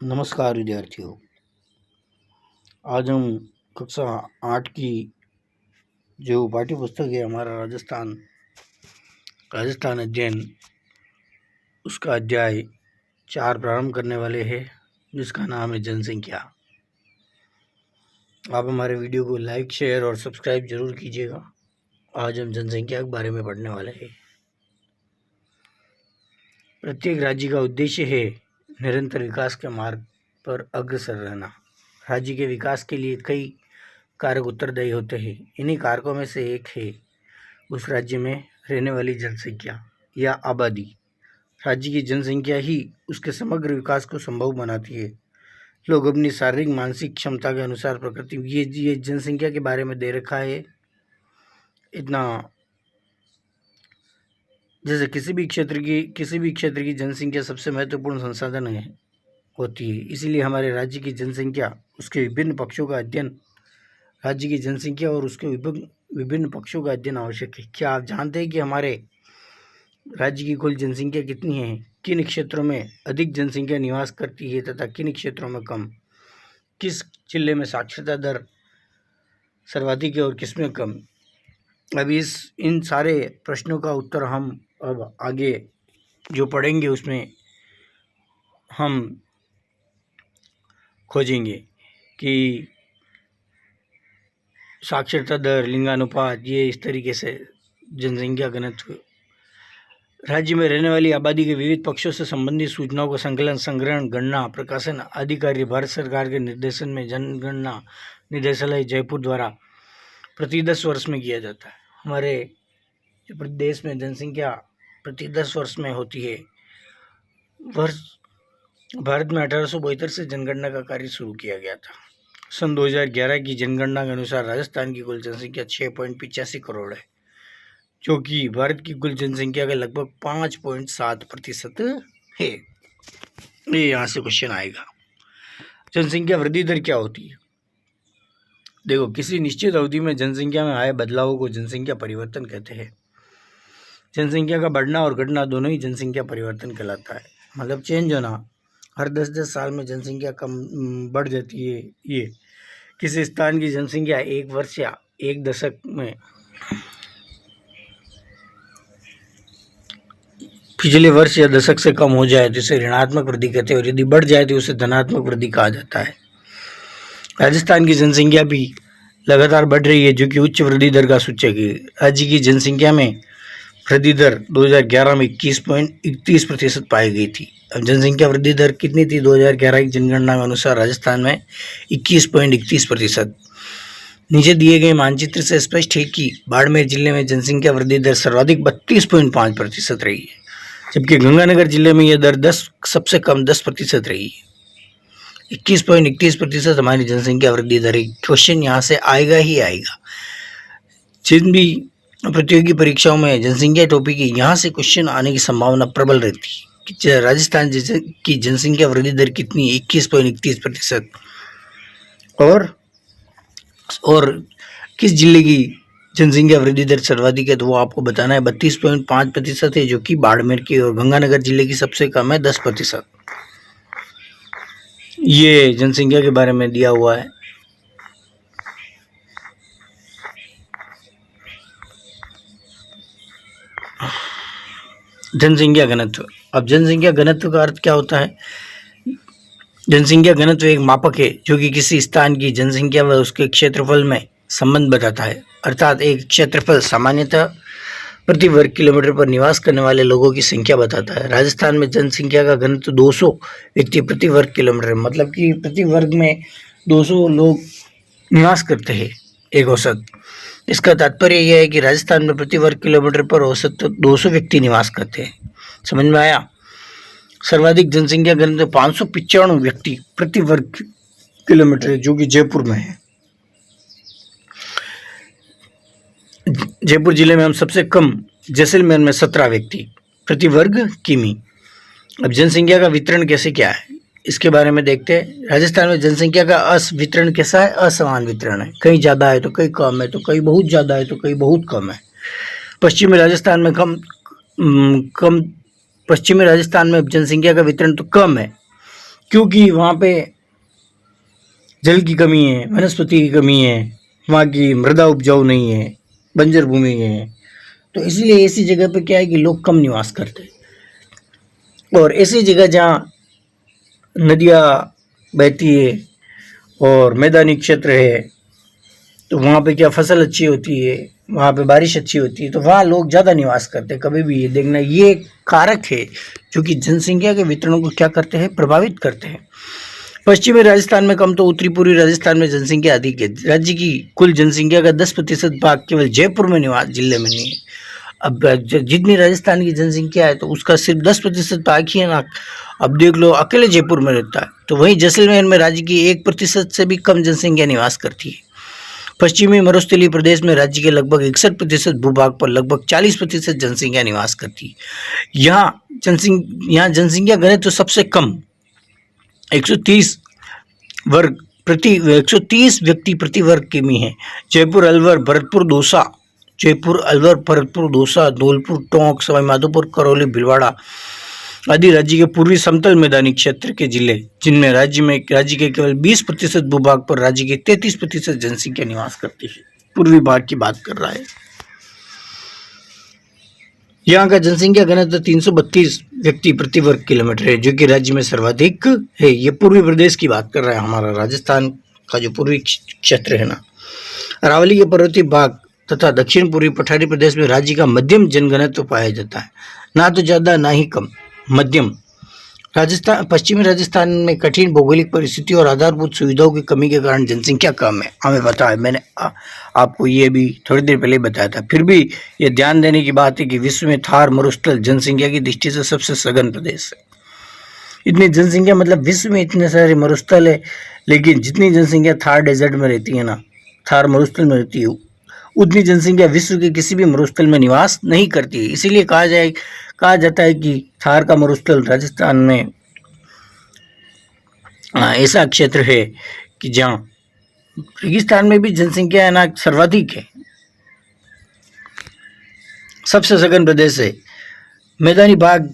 नमस्कार विद्यार्थियों। आज हम कक्षा 8 की जो पाठ्य पुस्तक है हमारा राजस्थान अध्ययन, उसका अध्याय 4 प्रारंभ करने वाले हैं, जिसका नाम है जनसंख्या। आप हमारे वीडियो को लाइक, शेयर और सब्सक्राइब जरूर कीजिएगा। आज हम जनसंख्या के बारे में पढ़ने वाले हैं। प्रत्येक राज्य का उद्देश्य है निरंतर विकास के मार्ग पर अग्रसर रहना। राज्य के विकास के लिए कई कारक उत्तरदायी होते हैं। इन्हीं कारकों में से एक है उस राज्य में रहने वाली जनसंख्या या आबादी। राज्य की जनसंख्या ही उसके समग्र विकास को संभव बनाती है। लोग अपनी शारीरिक मानसिक क्षमता के अनुसार प्रकृति ये जनसंख्या के बारे में दे रखा है इतना, जैसे किसी भी क्षेत्र की जनसंख्या सबसे महत्वपूर्ण संसाधन होती है। इसीलिए हमारे राज्य की जनसंख्या उसके विभिन्न पक्षों का अध्ययन राज्य की जनसंख्या और उसके विभिन्न पक्षों का अध्ययन आवश्यक है। क्या आप जानते हैं कि हमारे राज्य की कुल जनसंख्या कितनी है? किन क्षेत्रों में अधिक जनसंख्या निवास करती है तथा किन क्षेत्रों में कम? किस जिले में साक्षरता दर सर्वाधिक है और किसमें कम? अब इन सारे प्रश्नों का उत्तर हम अब आगे जो पढ़ेंगे उसमें हम खोजेंगे कि साक्षरता दर, लिंगानुपात, ये इस तरीके से जनसंख्या घनत्व, राज्य में रहने वाली आबादी के विविध पक्षों से संबंधित सूचनाओं का संकलन, संग्रहण, गणना, प्रकाशन आदि कार्य भारत सरकार के निर्देशन में जनगणना निदेशालय जयपुर द्वारा प्रति 10 वर्ष में किया जाता है। हमारे प्रदेश में जनसंख्या प्रति 10 वर्ष में होती है। भारत में 1872 से जनगणना का कार्य शुरू किया गया था। सन 2011 की जनगणना के अनुसार राजस्थान की कुल जनसंख्या 6.85 करोड़ है, जो कि भारत की कुल जनसंख्या का लगभग 5.7% है। ये यहाँ से क्वेश्चन आएगा। जनसंख्या वृद्धि दर क्या होती है? देखो, किसी निश्चित अवधि में जनसंख्या में आए बदलावों को जनसंख्या परिवर्तन कहते हैं। जनसंख्या का बढ़ना और घटना दोनों ही जनसंख्या परिवर्तन कहलाता है। मतलब चेंज होना। हर 10-10 साल में जनसंख्या कम बढ़ जाती है। ये किसी स्थान की जनसंख्या एक वर्ष या एक दशक में पिछले वर्ष या दशक से कम हो जाए तो इसे ऋणात्मक वृद्धि कहते हैं, और यदि बढ़ जाए तो उसे धनात्मक वृद्धि कहा जाता है। राजस्थान की जनसंख्या भी लगातार बढ़ रही है, जो कि उच्च वृद्धि दर का सूचक है। राज्य की जनसंख्या में वृद्धि दर 2011 में 21.31% पाई गई थी। अब जनसंख्या वृद्धि दर कितनी थी? 2011 की जनगणना के अनुसार राजस्थान में 21.31%। नीचे दिए गए मानचित्र से स्पष्ट है कि बाड़मेर जिले में जनसंख्या वृद्धि दर सर्वाधिक 32.5% रही है, जबकि गंगानगर जिले में यह दर सबसे कम 10% रही है। 21.31% हमारी जनसंख्या वृद्धि दर है। क्वेश्चन यहाँ से आएगा ही आएगा। जिन भी प्रतियोगी परीक्षाओं में जनसंख्या टॉपिक है, यहाँ से क्वेश्चन आने की संभावना प्रबल रहती है कि राजस्थान की जनसंख्या वृद्धि दर कितनी है? 21.31%। और किस जिले की जनसंख्या वृद्धि दर सर्वाधिक है? तो वो आपको बताना है। 32.5% है, जो कि बाड़मेर की, और गंगानगर जिले की सबसे कम है 10%। ये जनसंख्या के बारे में दिया हुआ है। जनसंख्या घनत्व। अब जनसंख्या घनत्व का अर्थ क्या होता है? जनसंख्या घनत्व एक मापक है जो कि किसी स्थान की जनसंख्या व उसके क्षेत्रफल में संबंध बताता है। अर्थात एक क्षेत्रफल सामान्यतः प्रति वर्ग किलोमीटर पर निवास करने वाले लोगों की संख्या बताता है। राजस्थान में जनसंख्या का घनत्व 200 व्यक्ति प्रति वर्ग किलोमीटर, मतलब कि प्रति वर्ग में 200 लोग निवास करते हैं, एक औसत। इसका तात्पर्य यह है कि राजस्थान में प्रति वर्ग किलोमीटर पर औसत 200 व्यक्ति निवास करते हैं। समझ में आया? सर्वाधिक जनसंख्या घनत्व 595 व्यक्ति प्रति वर्ग किलोमीटर है, जो कि जयपुर में है। जयपुर जिले में हम सबसे कम जैसलमेर में 17 व्यक्ति प्रति वर्ग किमी। अब जनसंख्या का वितरण कैसे क्या है, इसके बारे में देखते हैं। राजस्थान में जनसंख्या का वितरण कैसा है? असमान वितरण है। कहीं ज़्यादा है तो कहीं कम है, तो कहीं बहुत ज़्यादा है तो कहीं बहुत कम है। पश्चिमी राजस्थान में जनसंख्या का वितरण तो कम है, क्योंकि वहाँ पे जल की कमी है, वनस्पति की कमी है, वहाँ की मृदा उपजाऊ नहीं है, बंजर भूमि है। तो इसीलिए ऐसी जगह पे क्या है कि लोग कम निवास करते हैं। और ऐसी जगह जहाँ नदियाँ बहती है और मैदानी क्षेत्र है, तो वहाँ पे क्या फसल अच्छी होती है, वहाँ पे बारिश अच्छी होती है, तो वहाँ लोग ज़्यादा निवास करते हैं। कभी भी ये देखना, ये कारक है जो कि जनसंख्या के वितरण को क्या करते हैं, प्रभावित करते हैं। पश्चिमी राजस्थान में कम तो उत्तरी पूर्वी राजस्थान में जनसंख्या अधिक है। राज्य की कुल जनसंख्या का 10% भाग केवल जयपुर में निवास जिले में नहीं है। अब जितनी राजस्थान की जनसंख्या है तो उसका सिर्फ 10% भाग ही है ना। अब देख लो, अकेले जयपुर में रहता है। तो वहीं जैसलमेर में राज्य की 1% से भी कम जनसंख्या निवास करती है। पश्चिमी मरुस्थलीय प्रदेश में राज्य के लगभग 61% भूभाग पर लगभग 40% जनसंख्या निवास करती है। यहाँ जनसंख्या घनत्व तो सबसे कम 130 व्यक्ति प्रति वर्ग किमी है। जयपुर, अलवर, भरतपुर, दौसा, धौलपुर, टोंक, सवाई माधोपुर, करौली, भीलवाड़ा आदि राज्य के पूर्वी समतल मैदानी क्षेत्र के जिले, जिनमें राज्य के केवल 20% भूभाग पर राज्य की 33% जनसंख्या निवास करती है। पूर्वी भाग की बात कर रहा है। यहाँ का जनसंख्या घनत्व 332 व्यक्ति प्रति वर्ग किलोमीटर है, जो कि राज्य में सर्वाधिक है। ये पूर्वी प्रदेश की बात कर रहा है, हमारा राजस्थान का जो पूर्वी क्षेत्र है ना। अरावली के पर्वतीय भाग तथा दक्षिण पूर्वी पठारी प्रदेश में राज्य का मध्यम जनघनत्व पाया जाता है, ना तो ज़्यादा ना ही कम, मध्यम। पश्चिमी राजस्थान में कठिन भौगोलिक परिस्थितियों और आधारभूत सुविधाओं की कमी के कारण जनसंख्या कम है। हमें पता है, मैंने आपको ये भी थोड़ी देर पहले बताया था। फिर भी ये ध्यान देने की बात है कि विश्व में थार मरुस्थल जनसंख्या की दृष्टि से सबसे सघन प्रदेश है। इतनी जनसंख्या, मतलब विश्व में इतने सारे मरुस्थल है, लेकिन जितनी जनसंख्या थार डेजर्ट में रहती है ना, थार मरुस्थल में रहती है, उतनी जनसंख्या विश्व के किसी भी मरुस्थल में निवास नहीं करती है। इसीलिए कहा जाता है कि थार का मरुस्थल राजस्थान में ऐसा क्षेत्र है कि जहाँ रेगिस्तान में भी जनसंख्या है ना सर्वाधिक है, सबसे सघन प्रदेश है। मैदानी भाग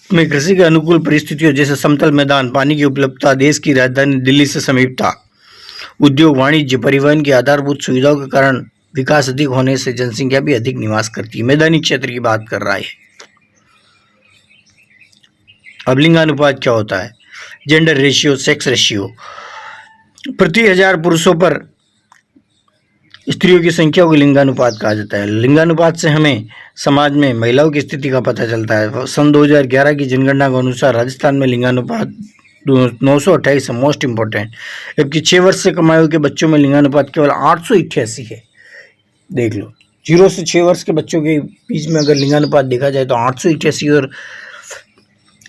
में कृषि के अनुकूल परिस्थितियों जैसे समतल मैदान, पानी की उपलब्धता, देश की राजधानी दिल्ली से समीपता, उद्योग, वाणिज्य, परिवहन की आधारभूत सुविधाओं के कारण विकास अधिक होने से जनसंख्या भी अधिक निवास करती है। मैदानी क्षेत्र की बात कर रहा है। अब लिंगानुपात क्या होता है? Gender ratio, sex ratio. प्रति 1000 पुरुषों पर स्त्रियों की संख्या को लिंगानुपात कहा जाता है। लिंगानुपात से हमें समाज में महिलाओं की स्थिति का पता चलता है। सन 2011 की जनगणना के अनुसार राजस्थान में लिंगानुपात 928 है, मोस्ट इम्पोर्टेंट। जबकि 6 वर्ष से कम आयु के बच्चों में लिंगानुपात केवल 888 है। देख लो, 0 से 6 वर्ष के बच्चों के बीच में अगर लिंगानुपात देखा जाए तो 888, और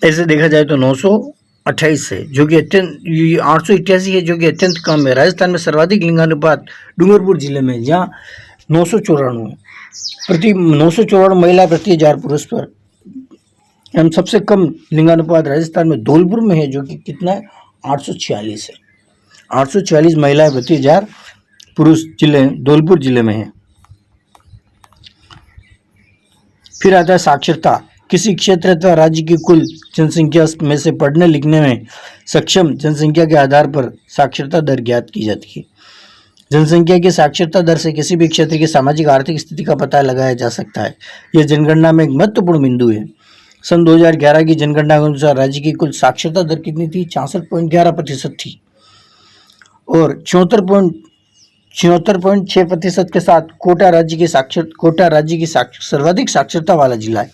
ऐसे देखा जाए तो 928 है, जो कि 888 है, जो कि अत्यंत कम है। राजस्थान में सर्वाधिक लिंगानुपात डूंगरपुर जिले में, जहाँ 994 है, प्रति 994 महिला प्रति 1000 पुरुष पर। हम सबसे कम लिंगानुपात राजस्थान में धौलपुर में है, जो कि कितना है, 846 है। 846 महिलाएं प्रति 1000 पुरुष जिले धौलपुर जिले में है। फिर आता है साक्षरता। किसी क्षेत्र अथवा राज्य की कुल जनसंख्या में से पढ़ने लिखने में सक्षम जनसंख्या के आधार पर साक्षरता दर ज्ञात की जाती है। जनसंख्या की साक्षरता दर से किसी भी क्षेत्र की सामाजिक आर्थिक स्थिति का पता लगाया जा सकता है। यह जनगणना में एक महत्वपूर्ण बिंदु है। सन 2011 की जनगणना के अनुसार राज्य की कुल साक्षरता दर कितनी थी? 66.11% थी, और 74.6% के साथ कोटा राज्य की सर्वाधिक साक्षरता वाला जिला है।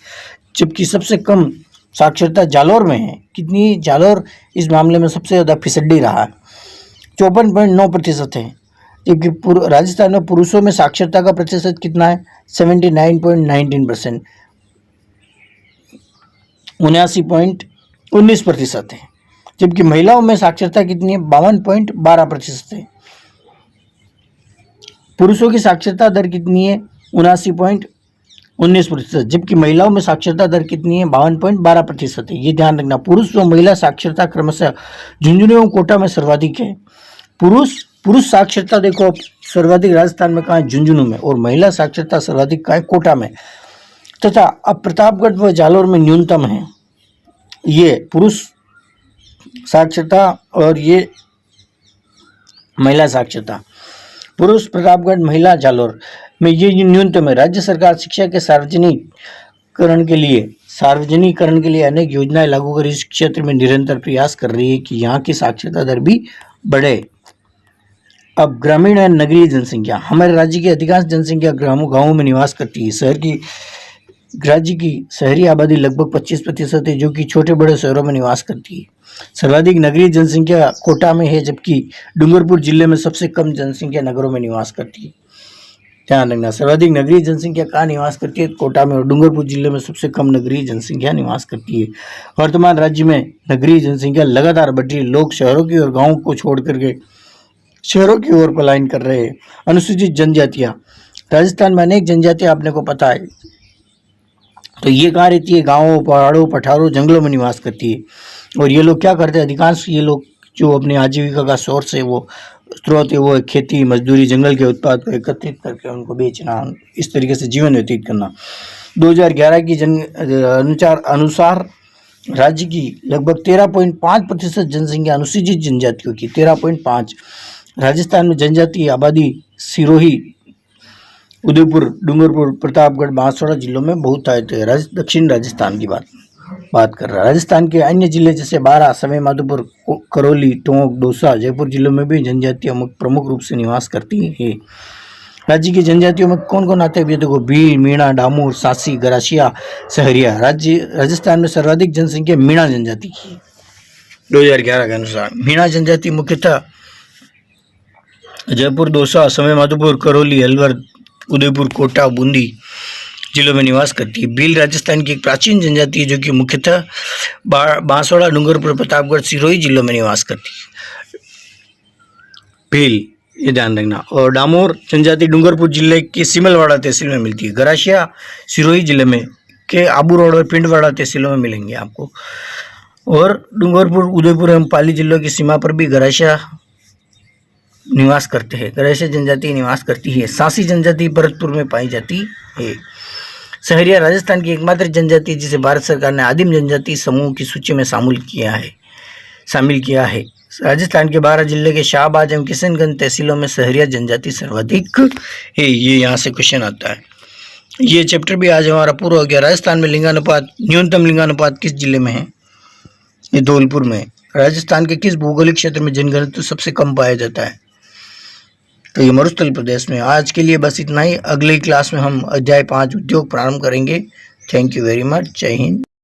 जबकि सबसे कम साक्षरता जालौर में है। कितनी? जालौर इस मामले में सबसे ज़्यादा फिसड्डी रहा है, 54.9% है। जबकि राजस्थान में पुरुषों में साक्षरता का प्रतिशत कितना है? 79.19%, 79.19% है। जबकि महिलाओं में साक्षरता कितनी है? 52.12% है। पुरुषों की साक्षरता दर कितनी है? 79.19%, जबकि महिलाओं में साक्षरता दर कितनी है? 52.12% है। ये ध्यान रखना, पुरुष व महिला साक्षरता क्रमशः झुंझुनू एवं कोटा में सर्वाधिक है। पुरुष साक्षरता देखो सर्वाधिक राजस्थान में कहाँ है? झुंझुनू में। और महिला साक्षरता सर्वाधिक कहाँ है? कोटा में। तथा अब प्रतापगढ़ व जालौर में न्यूनतम है। ये पुरुष साक्षरता और ये महिला साक्षरता। पुरुष प्रतापगढ़, महिला जालौर में ये न्यूनतम है। राज्य सरकार शिक्षा के सार्वजनिकरण के लिए अनेक योजनाएं लागू कर इस क्षेत्र में निरंतर प्रयास कर रही है कि यहाँ की साक्षरता दर भी बढ़े। अब ग्रामीण और नगरीय जनसंख्या। हमारे राज्य की अधिकांश जनसंख्या गाँवों में निवास करती है। राज्य की शहरी आबादी लगभग 25% है, जो कि छोटे बड़े शहरों में निवास करती है। सर्वाधिक नगरीय जनसंख्या कोटा में है, जबकि डूंगरपुर जिले में सबसे कम जनसंख्या नगरों में निवास करती है। ध्यान रखना, सर्वाधिक नगरीय जनसंख्या कहाँ निवास करती है? कोटा में। और डूंगरपुर जिले में सबसे कम नगरीय जनसंख्या निवास करती है। वर्तमान राज्य में नगरीय जनसंख्या लगातार बढ़ रही है। लोग शहरों की और गाँव को छोड़ करके शहरों की ओर पलायन कर रहे हैं। अनुसूचित जनजातियाँ। राजस्थान में अनेक जनजातियाँ आपने को पता है, तो ये कहाँ रहती है? गाँवों, पहाड़ों, पठारों, जंगलों में निवास करती है। और ये लोग क्या करते हैं? अधिकांश ये लोग जो अपनी आजीविका का सोर्स है, वो स्रोत है, वो खेती, मजदूरी, जंगल के उत्पाद को एकत्रित करके उनको बेचना, इस तरीके से जीवन व्यतीत करना। 2011 की अनुसार राज्य की लगभग 13.5% जनसंख्या अनुसूचित जनजातियों की, 13.5। राजस्थान में जनजातीय आबादी सिरोही, उदयपुर, डूंगरपुर, प्रतापगढ़, बांसवाड़ा जिलों में बहुत आए थे। दक्षिण राजस्थान की बात कर रहा है। राजस्थान के अन्य जिले जैसे बारां, सवाई माधोपुर, करौली, टोंक, दौसा, जयपुर जिलों में भी जनजातियां प्रमुख रूप से निवास करती है। राज्य की जनजातियों में कौन कौन आते हैं? देखो, भील, मीणा, डामोर, सासी, गरासिया, सहरिया। राजस्थान में सर्वाधिक जनसंख्या मीणा जनजाति की 2011 के अनुसार। मीणा जनजाति मुख्यतः जयपुर, दौसा, सवाई माधोपुर, करौली, अलवर, उदयपुर, कोटा, बूंदी जिलों में निवास करती है। भील राजस्थान की एक प्राचीन जनजाति है, जो कि मुख्यतः बांसवाड़ा, डूंगरपुर, प्रतापगढ़, सिरोही जिलों में निवास करती है। भील, ये ध्यान रखना। और डामोर जनजाति डूंगरपुर जिले के सिमलवाड़ा तहसील में मिलती है। गरासिया सिरोही जिले में के आबू रोड और पिंडवाड़ा तहसीलों में मिलेंगे आपको। और डूंगरपुर, उदयपुर एवं पाली जिलों की सीमा पर भी गरासिया निवास करते हैं। गरासिया जनजाति निवास करती है। सासी जनजाति भरतपुर में पाई जाती है। सहरिया राजस्थान की एकमात्र जनजाति जिसे भारत सरकार ने आदिम जनजाति समूह की सूची में शामिल किया है। राजस्थान के 12 जिले के शाहबाद एवं किशनगंज तहसीलों में सहरिया जनजाति सर्वाधिक है। ये यहाँ से क्वेश्चन आता है। ये चैप्टर भी आज हमारा पूरा हो गया। राजस्थान में लिंगानुपात, न्यूनतम लिंगानुपात किस जिले में है? ये धौलपुर में। राजस्थान के किस भौगोलिक क्षेत्र में जनघनत्व सबसे कम पाया जाता है? तो ये मरुस्थल प्रदेश में। आज के लिए बस इतना ही। अगली क्लास में हम अध्याय 5 उद्योग प्रारंभ करेंगे। Thank you very much. जय हिंद।